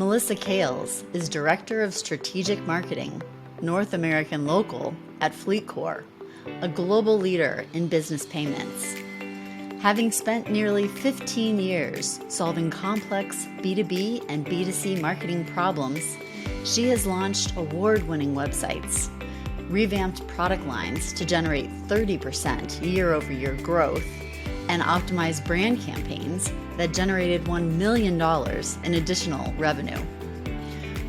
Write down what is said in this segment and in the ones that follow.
Melissa Kales is Director of Strategic Marketing, North American Local at FleetCor, a global leader in business payments. Having spent nearly 15 years solving complex B2B and B2C marketing problems, she has launched award-winning websites, revamped product lines to generate 30% year-over-year growth, and optimized brand campaigns that generated $1 million in additional revenue.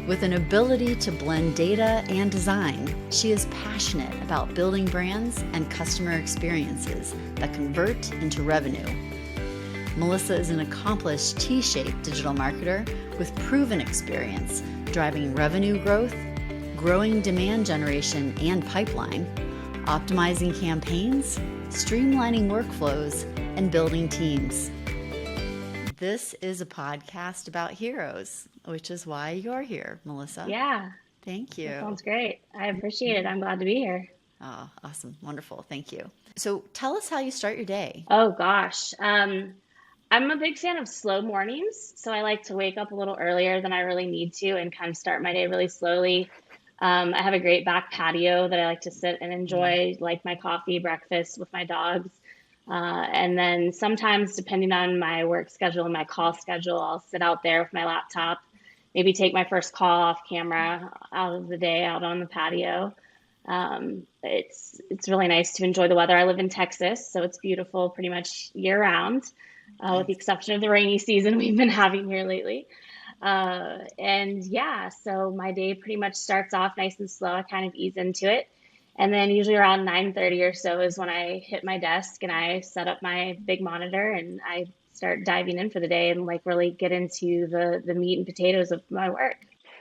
With an ability to blend data and design, she is passionate about building brands and customer experiences that convert into revenue. Melissa is an accomplished T-shaped digital marketer with proven experience driving revenue growth, growing demand generation and pipeline, optimizing campaigns, streamlining workflows, and building teams. This is a podcast about heroes, which is why you're here, Melissa. Yeah. Thank you. That sounds great. I appreciate it. I'm glad to be here. Oh, awesome. Wonderful. Thank you. So tell us how you start your day. Oh, gosh. I'm a big fan of slow mornings. So I like to wake up a little earlier than I really need to and kind of start my day really slowly. I have a great back patio that I like to sit and enjoy, like my coffee, breakfast with my dogs. And then sometimes, depending on my work schedule and my call schedule, I'll sit out there with my laptop, maybe take my first call off camera out of the day out on the patio. It's really nice to enjoy the weather. I live in Texas, so it's beautiful pretty much year round, with the exception of the rainy season we've been having here lately. And yeah, so my day pretty much starts off nice and slow. I kind of ease into it. And then usually around 9:30 or so is when I hit my desk and I set up my big monitor and I start diving in for the day and like really get into the meat and potatoes of my work.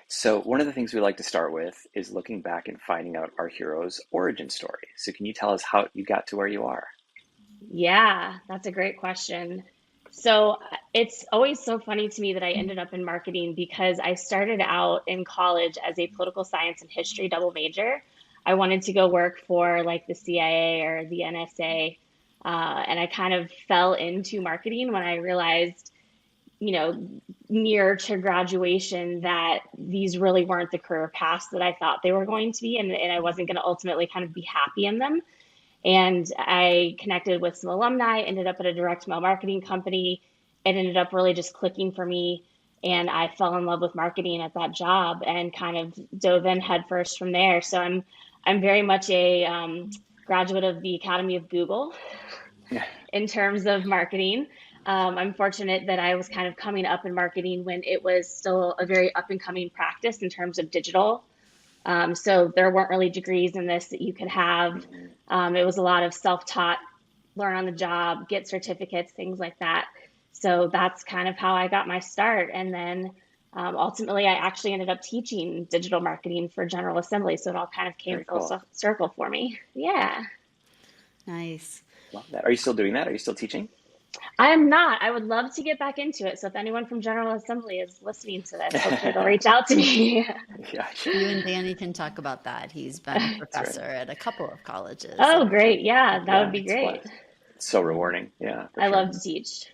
So one of the things we like to start with is looking back and finding out our hero's origin story. So can you tell us how you got to where you are? Yeah, that's a great question. So it's always so funny to me that I ended up in marketing because I started out in college as a political science and history double major. I wanted to go work for like the CIA or the NSA. And I kind of fell into marketing when I realized, near to graduation that these really weren't the career paths that I thought they were going to be. And I wasn't going to ultimately kind of be happy in them. And I connected with some alumni, ended up at a direct mail marketing company. It ended up really just clicking for me. And I fell in love with marketing at that job and kind of dove in headfirst from there. So I'm very much a graduate of the Academy of Google in terms of marketing. I'm fortunate that I was kind of coming up in marketing when it was still a very up and coming practice in terms of digital. So there weren't really degrees in this that you could have. It was a lot of self-taught, learn on the job, get certificates, things like that. So that's kind of how I got my start. And then ultimately, I actually ended up teaching digital marketing for General Assembly. So it all kind of came full circle for me. Yeah. Nice. Love that. Are you still doing that? Are you still teaching? I am not. I would love to get back into it. So if anyone from General Assembly is listening to this, hopefully they'll reach out to me. Yeah. You and Danny can talk about that. He's been a professor at a couple of colleges. Oh, great. Yeah, that would be great. It's so rewarding. Yeah. I love to teach.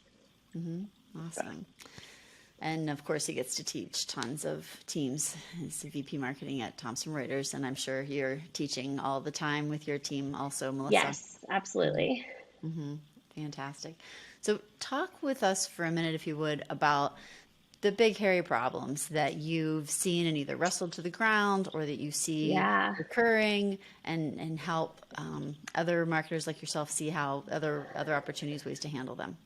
Awesome. And of course, he gets to teach tons of teams. He's the VP marketing at Thomson Reuters, and I'm sure you're teaching all the time with your team also, Melissa. Yes, absolutely. Fantastic. So talk with us for a minute, if you would, about the big, hairy problems that you've seen and either wrestled to the ground or that you see recurring and help other marketers like yourself see how other opportunities, ways to handle them.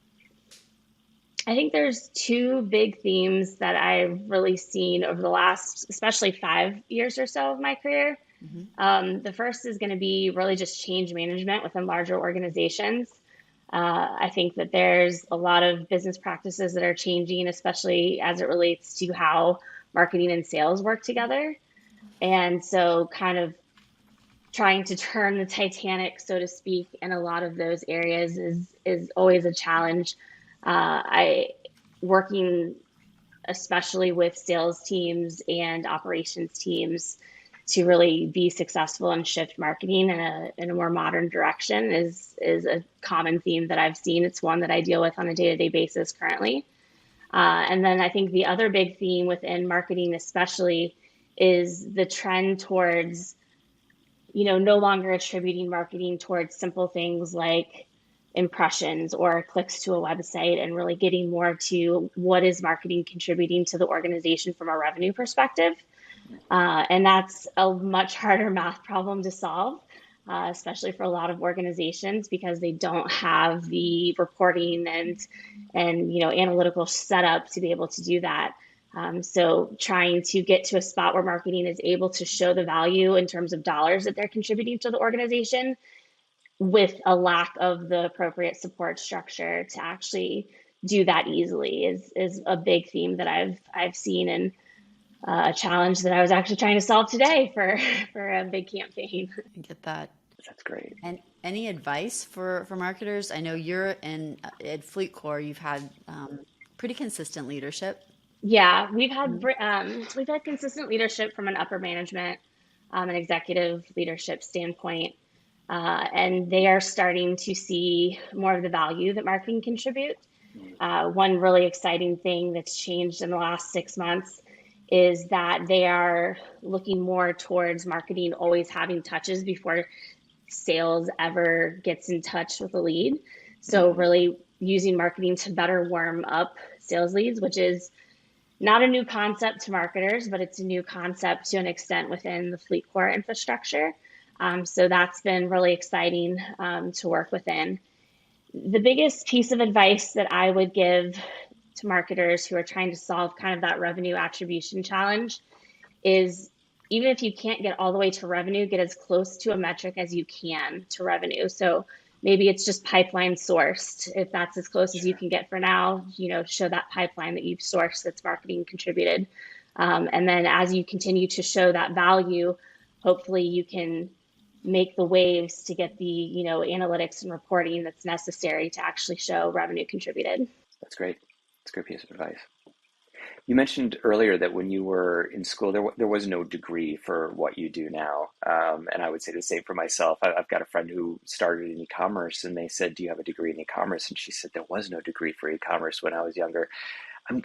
I think there's two big themes that I've really seen over the last, especially 5 years or so of my career. The first is going to be really just change management within larger organizations. I think that there's a lot of business practices that are changing, especially as it relates to how marketing and sales work together. And so kind of trying to turn the Titanic, so to speak, in a lot of those areas is always a challenge. Working especially with sales teams and operations teams to really be successful and shift marketing in a more modern direction is a common theme that I've seen. It's one that I deal with on a day-to-day basis currently. And then I think the other big theme within marketing, especially, is the trend towards, no longer attributing marketing towards simple things like impressions or clicks to a website, and really getting more to what is marketing contributing to the organization from a revenue perspective. And that's a much harder math problem to solve, especially for a lot of organizations, because they don't have the reporting and analytical setup to be able to do that. So trying to get to a spot where marketing is able to show the value in terms of dollars that they're contributing to the organization, with a lack of the appropriate support structure to actually do that easily, is a big theme that I've seen, and a challenge that I was actually trying to solve today for for a big campaign. I get that. That's great. And any advice for marketers? I know you're in at FleetCor, you've had pretty consistent leadership. Yeah, we've Mhm. had consistent leadership from an upper management and executive leadership standpoint, and they are starting to see more of the value that marketing contributes. One really exciting thing that's changed in the last 6 months is that they are looking more towards marketing always having touches before sales ever gets in touch with a lead. So Mm-hmm. really using marketing to better warm up sales leads, which is not a new concept to marketers, but it's a new concept to an extent within the FleetCor infrastructure. So that's been really exciting to work within. The biggest piece of advice that I would give to marketers who are trying to solve kind of that revenue attribution challenge is, even if you can't get all the way to revenue, get as close to a metric as you can to revenue. So maybe it's just pipeline sourced. If that's as close as you Sure. can get for now, show that pipeline that you've sourced that's marketing contributed. And then as you continue to show that value, hopefully you can make the waves to get the, analytics and reporting that's necessary to actually show revenue contributed. That's great. That's a great piece of advice. You mentioned earlier that when you were in school, there was no degree for what you do now. And I would say the same for myself. I've got a friend who started in e-commerce, and they said, "Do you have a degree in e-commerce?" And she said, "There was no degree for e-commerce when I was younger."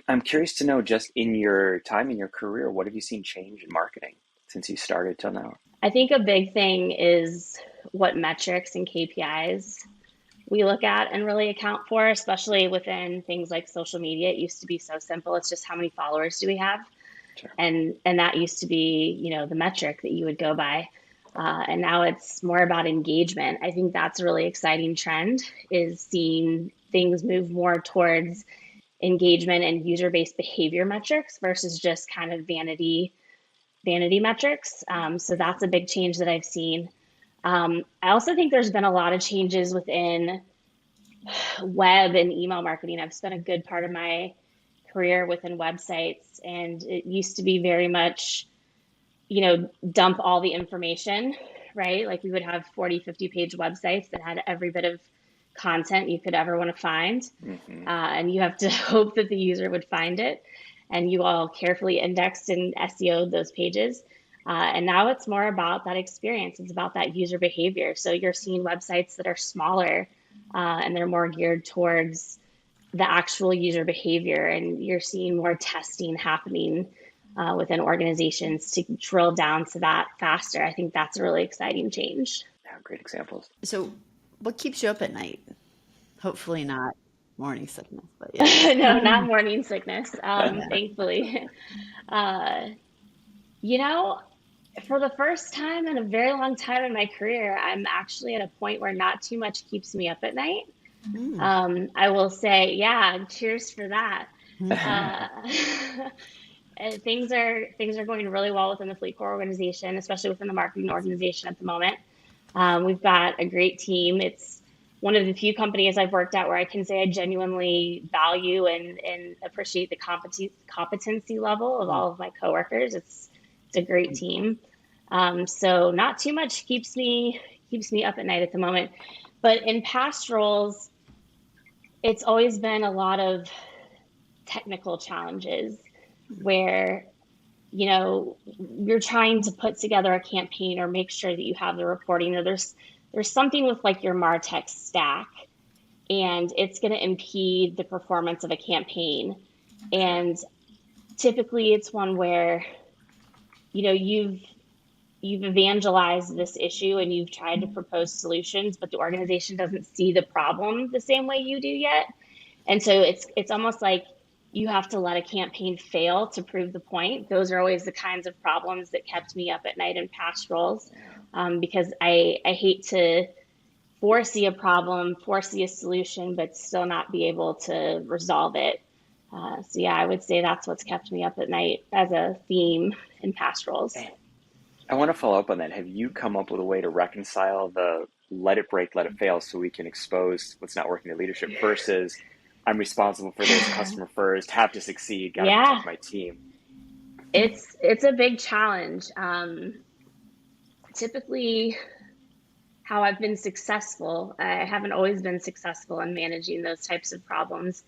I'm curious to know, just in your time in your career, what have you seen change in marketing since you started till now? I think a big thing is what metrics and KPIs we look at and really account for, especially within things like social media. It used to be so simple. It's just how many followers do we have? Sure. And that used to be, the metric that you would go by. And now it's more about engagement. I think that's a really exciting trend, is seeing things move more towards engagement and user-based behavior metrics versus just kind of vanity metrics. So that's a big change that I've seen. I also think there's been a lot of changes within web and email marketing. I've spent a good part of my career within websites, and it used to be very much, dump all the information, right? Like we would have 40, 50 page websites that had every bit of content you could ever want to find. Hmm. And you have to hope that the user would find it. And you all carefully indexed and SEO'd those pages. And now it's more about that experience. It's about that user behavior. So you're seeing websites that are smaller, and they're more geared towards the actual user behavior. And you're seeing more testing happening within organizations to drill down to that faster. I think that's a really exciting change. Yeah, great examples. So, what keeps you up at night? Hopefully not morning sickness, but yes. No, not morning sickness, thankfully. Uh, you know, for the first time in a very long time in my career, I'm actually at a point where not too much keeps me up at night. Mm. I will say, yeah, cheers for that. Uh, and things are going really well within the FleetCor organization, especially within the marketing organization at the moment. We've got a great team. It's one of the few companies I've worked at where I can say I genuinely value and appreciate the competency level of all of my coworkers. It's a great team. So not too much keeps me up at night at the moment. But in past roles, it's always been a lot of technical challenges where, you're trying to put together a campaign or make sure that you have the reporting, or there's something with like your MarTech stack, and it's going to impede the performance of a campaign. Sure. And typically it's one where, you've evangelized this issue and you've tried to propose solutions, but the organization doesn't see the problem the same way you do yet. And so it's almost like you have to let a campaign fail to prove the point. Those are always the kinds of problems that kept me up at night in past roles, Yeah. because I hate to foresee a problem, foresee a solution, but still not be able to resolve it. So yeah, I would say that's what's kept me up at night as a theme in past roles. I want to follow up on that. Have you come up with a way to reconcile the let it break, let it fail so we can expose what's not working to leadership versus I'm responsible for this, customer first, have to succeed, got to Yeah, protect my team? it's a big challenge. Typically, how I've been successful, I haven't always been successful in managing those types of problems,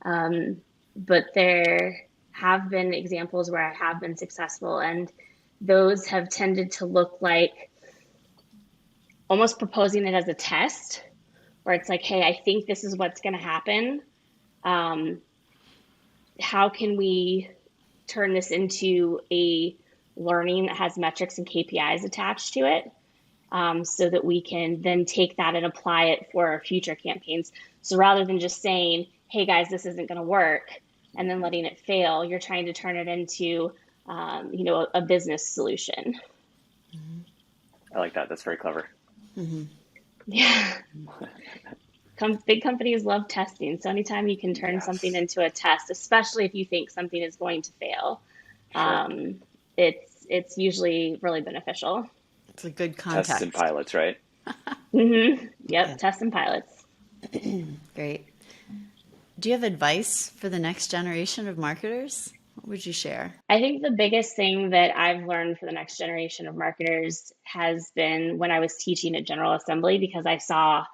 um, but there have been examples where I have been successful, and those have tended to look like almost proposing it as a test, where it's like, hey, I think this is what's going to happen. Um, how can we turn this into a learning that has metrics and KPIs attached to it, so that we can then take that and apply it for our future campaigns. So rather than just saying, hey guys, this isn't going to work, and then letting it fail, you're trying to turn it into, a business solution. I like that. That's very clever. Yeah. Big companies love testing. So anytime you can turn something Yes, into a test, especially if you think something is going to fail, sure. um, it's usually really beneficial. It's a good Tests and context. pilots, right? Yep, Yeah, tests and pilots. great. Do you have advice for the next generation of marketers? What would you share? I think the biggest thing that I've learned for the next generation of marketers has been when I was teaching at General Assembly, because I saw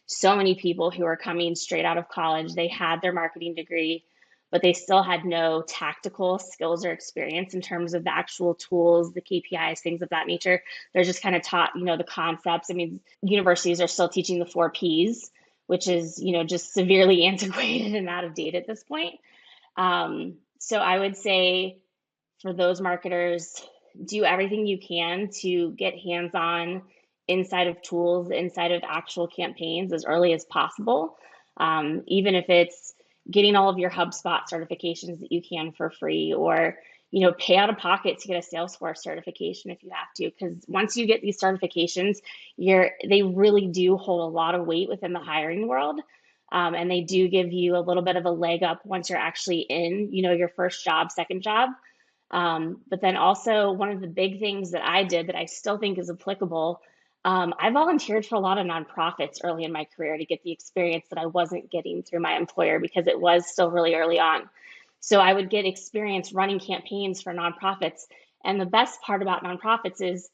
so many people who were coming straight out of college. They had their marketing degree, but they still had no tactical skills or experience in terms of the actual tools, the KPIs, things of that nature. They're just kind of taught, the concepts. I mean, universities are still teaching the 4 Ps, which is, just severely antiquated and out of date at this point. So I would say for those marketers, do everything you can to get hands on inside of tools, inside of actual campaigns as early as possible. Even if it's getting all of your HubSpot certifications that you can for free, or pay out of pocket to get a Salesforce certification if you have to, because once you get these certifications, they really do hold a lot of weight within the hiring world. And they do give you a little bit of a leg up once you're actually in, your first job, second job. But then also, one of the big things that I did that I still think is applicable, I volunteered for a lot of nonprofits early in my career to get the experience that I wasn't getting through my employer, because it was still really early on. So I would get experience running campaigns for nonprofits. And the best part about nonprofits is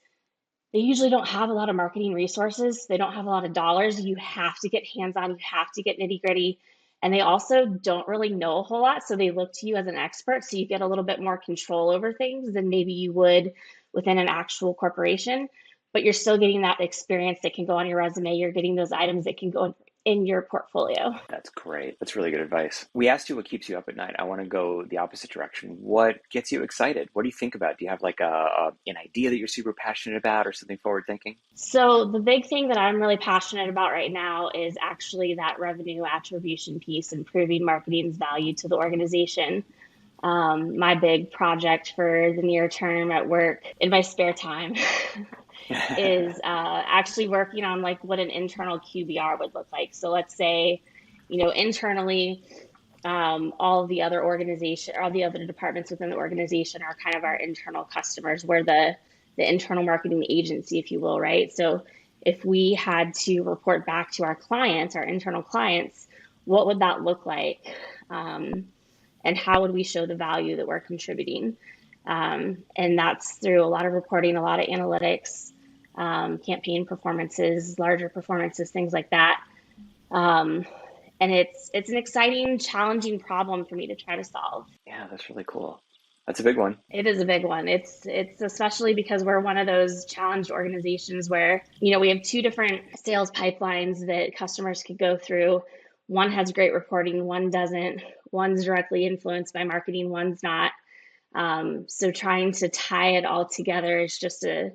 they usually don't have a lot of marketing resources. They don't have a lot of dollars. You have to get hands on, you have to get nitty gritty. And they also don't really know a whole lot. So they look to you as an expert. So you get a little bit more control over things than maybe you would within an actual corporation. But you're still getting that experience that can go on your resume. You're getting those items that can go in your portfolio. That's great. That's really good advice. We asked you what keeps you up at night. I want to go the opposite direction. What gets you excited? What do you think about? Do you have like an idea that you're super passionate about or something forward thinking? So the big thing that I'm really passionate about right now is actually that revenue attribution piece, and proving marketing's value to the organization. My big project for the near term at work in my spare time is actually working on like what an internal QBR would look like. So let's say, internally, all of the other organization, all the other departments within the organization are kind of our internal customers. We're the internal marketing agency, if you will, right? So if we had to report back to our clients, our internal clients, what would that look like? And how would we show the value that we're contributing? And that's through a lot of reporting, a lot of analytics, campaign performances, larger performances, things like that. Um, and it's an exciting, challenging problem for me to try to solve. Yeah, that's really cool. That's a big one. It is a big one. It's especially because we're one of those challenged organizations where, we have two different sales pipelines that customers could go through. one has great reporting, one doesn't. One's directly influenced by marketing, one's not. So trying to tie it all together is just a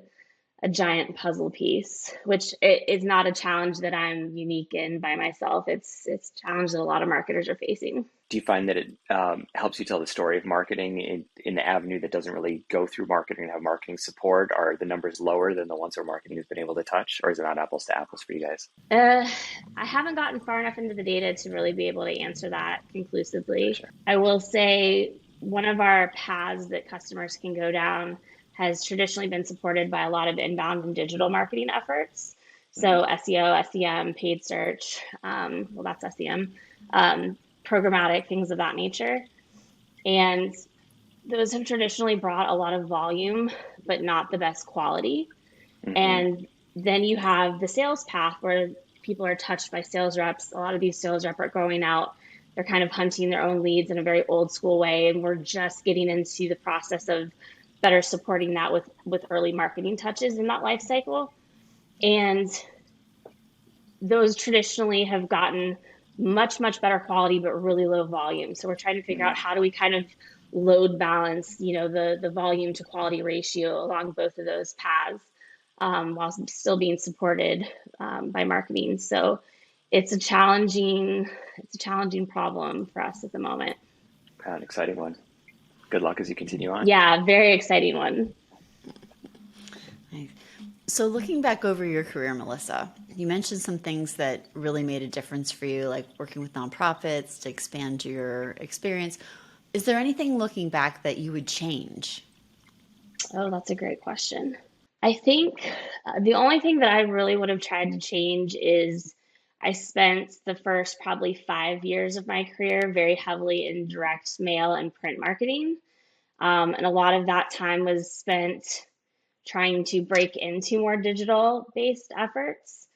giant puzzle piece, which is not a challenge that I'm unique in by myself. It's a challenge that a lot of marketers are facing. Do you find that it helps you tell the story of marketing in the avenue that doesn't really go through marketing and have marketing support? Are the numbers lower than the ones where marketing has been able to touch, or is it not apples to apples for you guys? I haven't gotten far enough into the data to really be able to answer that conclusively. Sure. I will say one of our paths that customers can go down has traditionally been supported by a lot of inbound and digital marketing efforts. Mhm. So SEO, SEM, paid search, well, that's SEM, programmatic, things of that nature. And those have traditionally brought a lot of volume, but not the best quality. Mhm. And then you have the sales path where people are touched by sales reps. A lot of these sales reps are going out, they're kind of hunting their own leads in a very old school way. And we're just getting into the process of better supporting that with early marketing touches in that life cycle. And those traditionally have gotten much, much better quality, but really low volume. So we're trying to figure out Mhm. how do we kind of load balance, the volume to quality ratio along both of those paths, while still being supported by marketing. So it's a challenging problem for us at the moment. An exciting one. Good luck as you continue on. Yeah, very exciting one. Nice. So, looking back over your career, Melissa, you mentioned some things that really made a difference for you, like working with nonprofits to expand your experience. Is there anything looking back that you would change? Oh, that's a great question. I think the only thing that I really would have tried to change is I spent the first probably 5 years of my career very heavily in direct mail and print marketing. And a lot of that time was spent trying to break into more digital based efforts.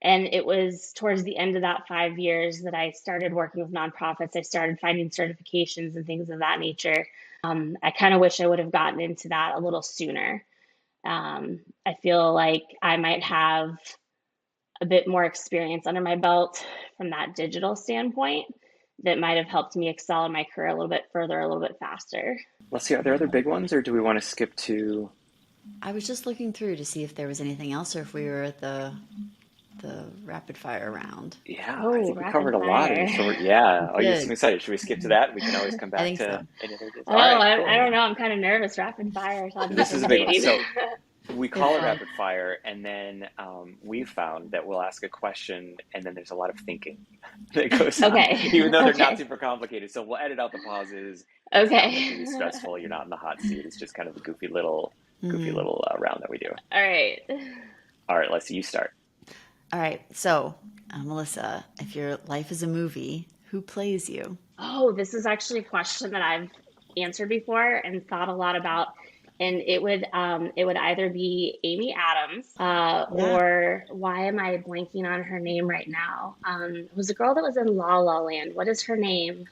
And it was towards the end of that 5 years that I started working with nonprofits. I started finding certifications and things of that nature. I kind of wish I would have gotten into that a little sooner. I feel like I might have a bit more experience under my belt from that digital standpoint that might have helped me excel in my career a little bit further, a little bit faster. Let's see, are there other big ones, or do we want to skip to? I was just looking through to see if there was anything else or if we were at the rapid fire round. Yeah, I Oh, think we rapid covered a lot in a fire. short. Yeah. Oh, you seem Good. excited. Should we skip to that? We can always come I back think to so. any other. Oh, All right, I cool. don't know. I'm kind of nervous. Rapid fire sounds This is a big one. intimidating. So we It's call it fun. rapid fire, and then we've found that we'll ask a question, and then there's a lot of thinking that goes on, Okay. even though they're not Okay. super complicated. So we'll edit out the pauses. It's not meant to Okay. be stressful. You're not in the hot seat. It's just kind of a goofy Hmm. little round that we do. All right. All right, let's. You start. All right. So, Melissa, if your life is a movie, who plays you? Oh, this is actually a question that I've answered before and thought a lot about. And it would either be Amy Adams, Yeah. or why am I blanking on her name right now? It was a girl that was in La La Land. What is her name?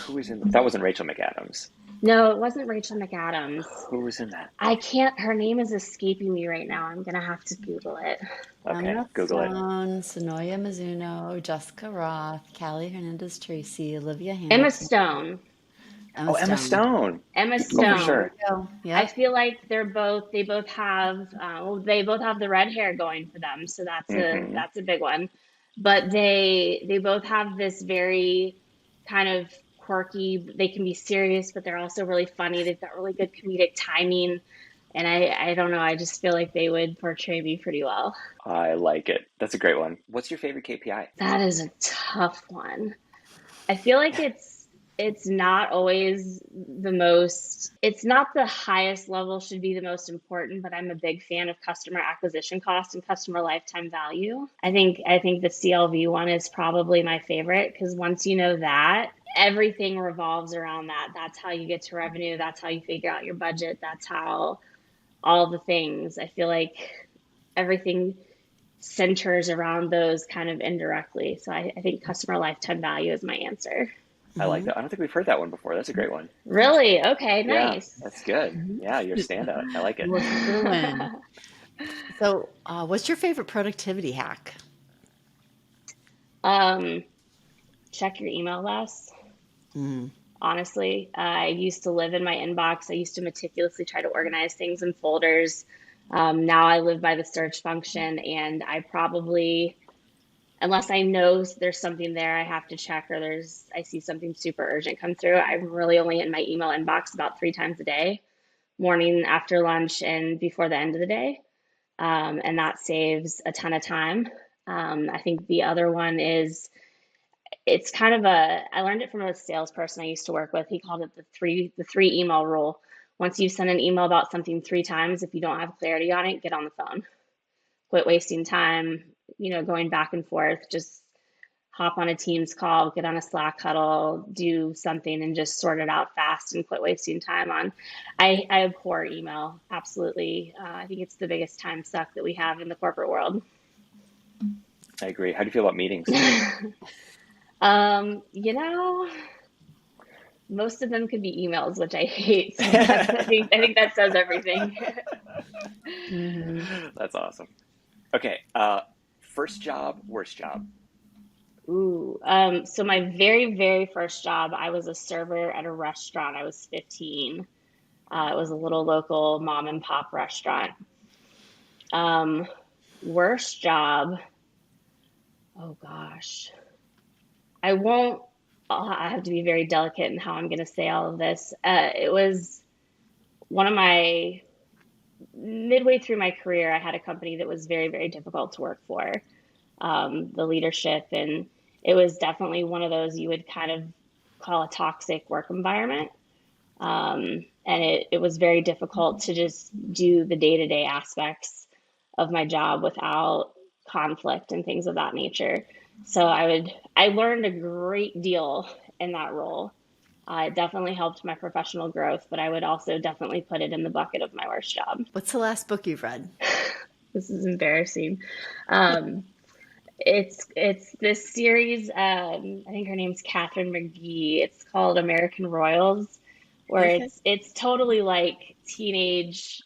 Who was in? That wasn't Rachel McAdams. No, it wasn't Rachel McAdams. Who was in that? I can't, her name is escaping me right now. I'm gonna have to Google it. Okay, Emma Google it. Stone, Sonoya Mizuno, Jessica Roth, Callie Hernandez Tracy, Olivia Emma Hamilton, Stone. Emma Oh, Emma Stone. Stone. Emma Oh, for There Stone. sure. we go. I Yep. feel like they both have they both have the red hair going for them, so Hmm. that's a big one. But they both have this very kind of quirky, they can be serious, but they're also really funny. They've got really good comedic timing. And I don't know, I just feel like they would portray me pretty well. I like it. That's a great one. What's your favorite KPI? That is a tough one. I feel like it's not always it's not the highest level should be the most important, but I'm a big fan of customer acquisition cost and customer lifetime value. I think the CLV one is probably my favorite because once you know that, everything revolves around that. That's how you get to revenue, that's how you figure out your budget, that's how all the things. I feel like everything centers around those kind of indirectly. So I think customer lifetime value is my answer. I like Hmm. that. I don't think we've heard that one before. That's a great one. Really? Okay, Yeah, nice. that's good. Yeah, you're a standout. I like it. Looking for the win. So, what's your favorite productivity hack? Um, check your email less. Mm. Honestly, I used to live in my inbox. I used to meticulously try to organize things in folders. Now I live by the search function, and I probably, unless I know there's something there I have to check, or I see something super urgent come through, I'm really only in my email inbox about 3 times a day, morning, after lunch, and before the end of the day. And that saves a ton of time. I think the other one is, it's kind of I learned it from a salesperson I used to work with. He called it the three email rule. Once you send an email about something 3 times, if you don't have clarity on it, get on the phone. Quit wasting time, going back and forth. Just hop on a Teams call, get on a Slack huddle, do something, and just sort it out fast and quit wasting time on. I abhor email. Absolutely. I think it's the biggest time suck that we have in the corporate world. I agree. How do you feel about meetings? You know, most of them could be emails, which I hate. So I think that says everything. Mhm. That's awesome. Okay. First job, worst job. Ooh, so my very, very first job, I was a server at a restaurant. I was 15. It was a little local mom and pop restaurant. Um, Worst job, oh gosh. I won't, I have to be very delicate in how I'm going to say all of this. It was one of my, midway through my career, I had a company that was very, very difficult to work for. The leadership, and it was definitely one of those you would kind of call a toxic work environment. And it was very difficult to just do the day-to-day aspects of my job without conflict and things of that nature. So I learned a great deal in that role. It definitely helped my professional growth, but I would also definitely put it in the bucket of my worst job. What's the last book you've read? This is embarrassing. Um, it's this series. I think her name's Catherine McGee. It's called American Royals, where Okay. it's totally like teenage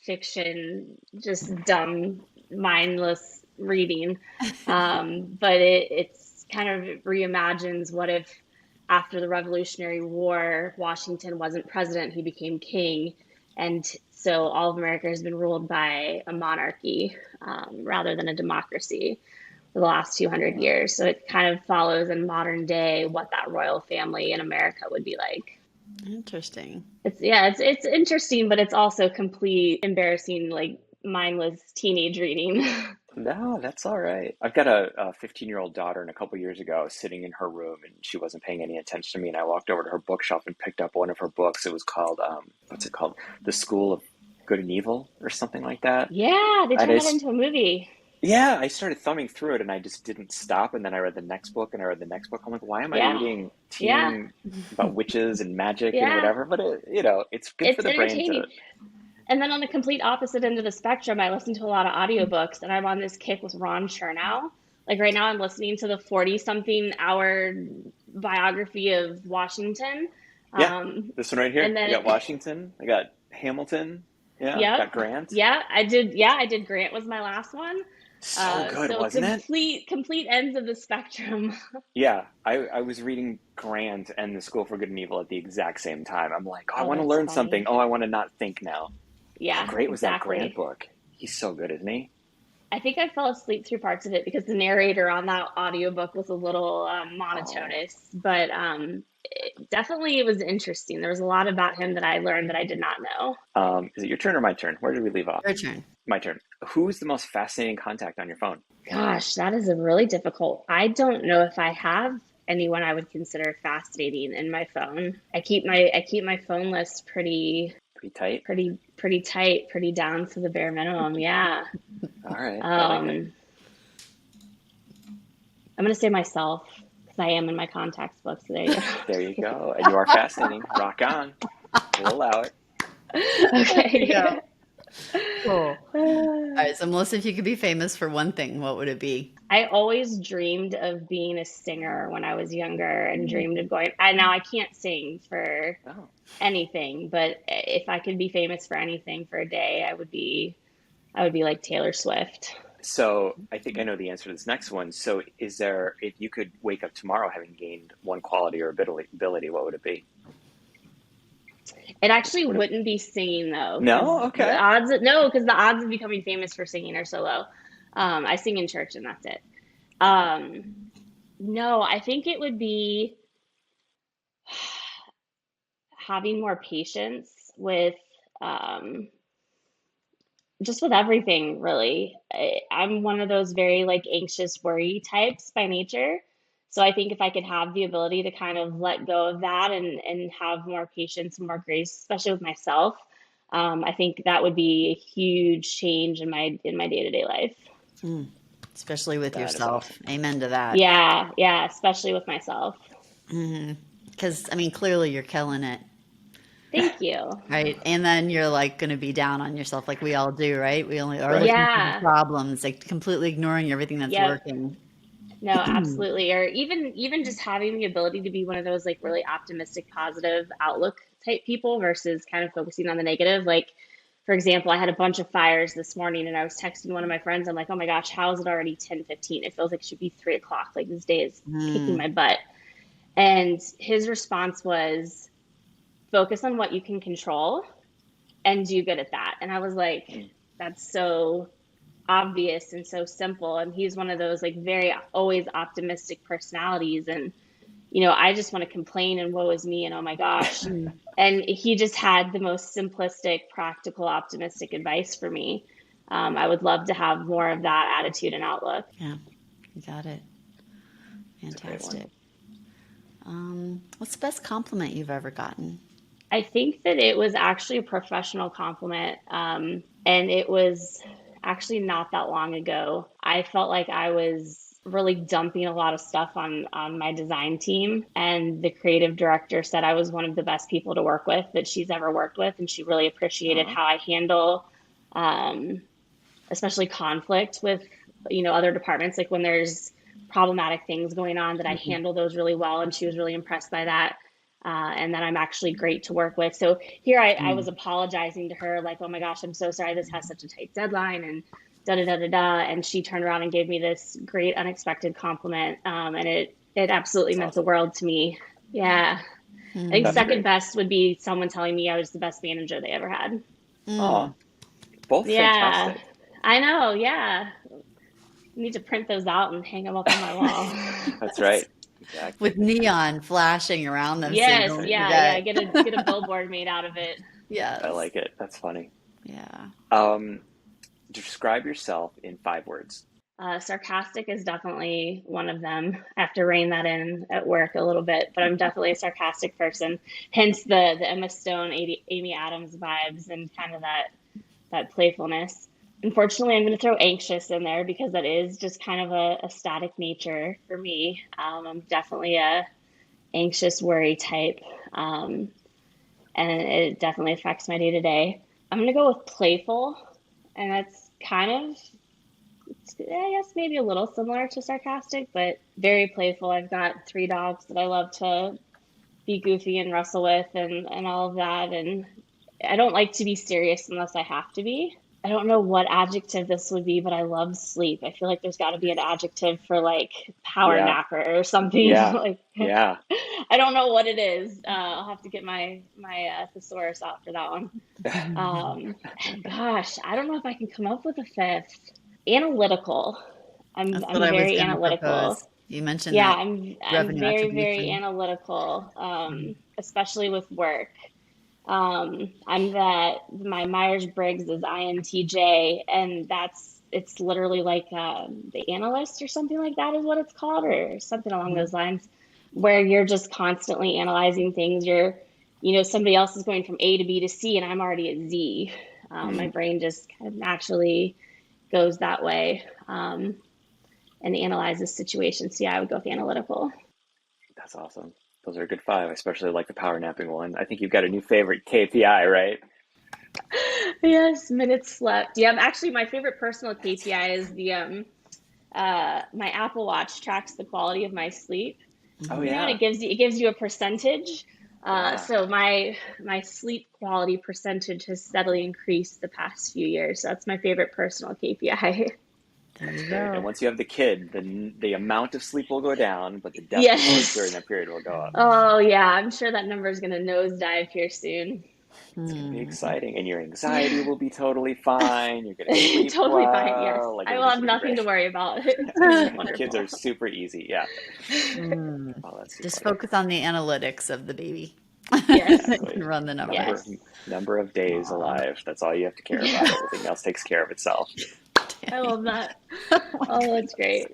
fiction, just dumb, mindless reading. But it's kind of reimagines what if after the Revolutionary War, Washington wasn't president, he became king. And so all of America has been ruled by a monarchy rather than a democracy for the last 200 Wow. years. So it kind of follows in modern day what that royal family in America would be like. Interesting. It's interesting, but it's also complete embarrassing, like mindless teenage reading. No, that's all right. I've got a 15-year-old daughter, and a couple years ago, I was sitting in her room, and she wasn't paying any attention to me. And I walked over to her bookshelf and picked up one of her books. It was called, what's it called? The School of Good and Evil, or something like that. Yeah, they And turned that into a movie. yeah, I started thumbing through it, and I just didn't stop. And then I read the next book, and I read the next book. I'm like, why am I Yeah, reading yeah, teen about witches and magic and yeah. whatever? But it's good for It's the brain entertaining. to, And then on the complete opposite end of the spectrum, I listen to a lot of audiobooks, and I'm on this kick with Ron Chernow. Like right now, I'm listening to the 40 something hour biography of Washington. yeah, Um, this one right here. and I then, got Washington, I got Hamilton, yeah, yep, got Grant. yeah, I did. Yeah, I did. Grant was my last one. So good, So wasn't it? complete ends of the spectrum. Yeah, I was reading Grant and The School for Good and Evil at the exact same time. I'm like, oh, I Oh, want to that's learn something. funny. Oh, I want to not think now. How Yeah, great was that Grant exactly. book? He's so good, isn't he? I think I fell asleep through parts of it because the narrator on that audiobook was a little Oh, monotonous, but definitely it was interesting. There was a lot about him that I learned that I did not know. is it your turn or my turn? Where did we leave off? Your turn. My turn. Who's the most fascinating contact on your phone? Gosh, that is a really difficult. I don't know if I have anyone I would consider fascinating in my phone. I keep my phone list Pretty tight. pretty tight, pretty down to the bare minimum. Yeah. All right, I like it. Um, I'm gonna say myself because I am in my contacts book. So there you There you go. And you are fascinating. Rock on. We'll allow it. go. There you Okay. go. Cool. All right. So, Melissa, if you could be famous for one thing, what would it be? I always dreamed of being a singer when I was younger and dreamed of going. Now I can't sing for Oh, anything, but if I could be famous for anything for a day, I would be like Taylor Swift. So I think I know the answer to this next one. So is there, if you could wake up tomorrow having gained one quality or ability, what would it be? It actually Would it, wouldn't be singing though, no? Okay. because the odds of becoming famous for singing are so low. I sing in church and that's it. Okay. Um, no, I think it would be having more patience with um, just with everything, really. I'm one of those very like anxious worry types by nature. So I think if I could have the ability to kind of let go of that and have more patience and more grace, especially with myself, I think that would be a huge change in my day-to-day life. Especially with That is yourself. awesome. Amen to that. Yeah, yeah, especially with myself. Because, I mean, clearly you're killing it, Thank you. right? And then you're like going to be down on yourself like we all do, right? We only are Right. looking for the Yeah. problems, like completely ignoring everything that's Yep. working. No, absolutely. Or even just having the ability to be one of those like really optimistic, positive outlook type people versus kind of focusing on the negative. Like, for example, I had a bunch of fires this morning and I was texting one of my friends. I'm like, oh my gosh, how is it already 10:15? It feels like it should be 3 o'clock. Like this day is kicking my butt. And his response was focus on what you can control and do good at that. And I was like, Mm, that's so obvious and so simple. And he's one of those like very always optimistic personalities. And, I just want to complain and woe is me and oh my gosh. And he just had the most simplistic, practical, optimistic advice for me. I would love to have more of that attitude and outlook. Yeah, you got it. it's a great one. Fantastic. What's the best compliment you've ever gotten? I think that it was actually a professional compliment. And it was actually not that long ago. I felt like I was really dumping a lot of stuff on my design team. And the creative director said I was one of the best people to work with that she's ever worked with. And she really appreciated Oh, how I handle, um, especially conflict with, other departments. Like when there's problematic things going on, that I handle those really well. And she was really impressed by that. And that I'm actually great to work with. So here I was apologizing to her, like, oh my gosh, I'm so sorry. This has such a tight deadline and da da da da da. And she turned around and gave me this great unexpected compliment. And it absolutely that's meant the awesome. world to me. Yeah. I think That's second great. best would be someone telling me I was the best manager they ever had. Oh, both Yeah. fantastic. I know. Yeah. I need to print those out and hang them up on my wall. That's right. Exactly. With neon flashing around them so you Yes. don't Yeah. Yeah. forget. Get a billboard made out of it. I Yes. like it. That's funny. Yeah. Um, Describe yourself in 5 words. Sarcastic is definitely one of them. I have to rein that in at work a little bit, but I'm definitely a sarcastic person. Hence the Emma Stone, Amy Adams vibes and kind of that playfulness. Unfortunately, I'm going to throw anxious in there because that is just kind of a static nature for me. I'm definitely a anxious worry type, um, and it definitely affects my day to day. I'm going to go with playful, and that's kind of I guess maybe a little similar to sarcastic, but very playful. I've got 3 dogs that I love to be goofy and wrestle with and all of that. And I don't like to be serious unless I have to be. I don't know what adjective this would be, but I love sleep. I feel like there's got to be an adjective for like power Yeah, napper or something. yeah, Like yeah. I don't know what it is. I'll have to get my thesaurus out for that one. And gosh, I don't know if I can come up with a fifth. Analytical. I'm That's what I'm I was very going to propose. analytical. You mentioned Yeah, that I'm revenue very attribution. analytical, especially with work. I'm that my Myers-Briggs is INTJ, and it's literally like the analyst or something like that is what it's called, or something along those lines, where you're just constantly analyzing things. Somebody else is going from A to B to C, and I'm already at Z. My brain just kind of naturally goes that way and analyzes situations. So yeah, I would go with analytical. That's awesome. Those are a good 5, especially like the power napping one. I think you've got a new favorite KPI, right? Yes, minutes slept. Yeah, actually my favorite personal KPI is the my Apple Watch tracks the quality of my sleep. Oh And yeah. it gives you a percentage. Yeah. So my sleep quality percentage has steadily increased the past few years. So that's my favorite personal KPI. There you Great. And go. once you have the kid, the amount of sleep will go down, but the depth of sleep during Yes. that period will go up. Oh, yeah. I'm sure that number is going to nosedive here soon. It's going to be Hmm. exciting, and your anxiety Yeah. will be totally fine. You're going to sleep Totally fine. Yes. well. Like I will everything's have going to be nothing great. to worry about. It's going to be Kids are wonderful. super easy. Yeah. Hmm. Oh, that's too Just funny. focus on the analytics of the baby. Yes. Exactly. And run the Number numbers. Yes. number of days Aw. alive. That's all you have to care about. Yeah. Everything else takes care of itself. I love that. Oh my Oh, God. that's great.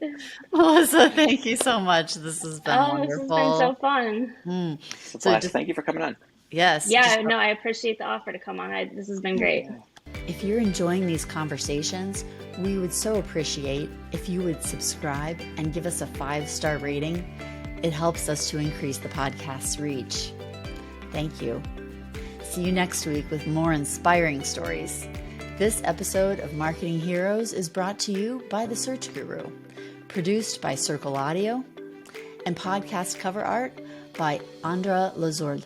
Melissa, thank you so much. This has been Oh, this has been so wonderful. fun. Mm. It's a So blast. just, Thank you for coming on. yes, Yeah, no, I appreciate the offer to come on. This has been great. Yeah. if you're enjoying these conversations, we would so appreciate if you would subscribe and give us a 5-star rating. It helps us to increase the podcast's reach. Thank you. See you next week with more inspiring stories. This episode of Marketing Heroes is brought to you by The Search Guru, produced by Circle Audio, and podcast cover art by Andra Lazorde.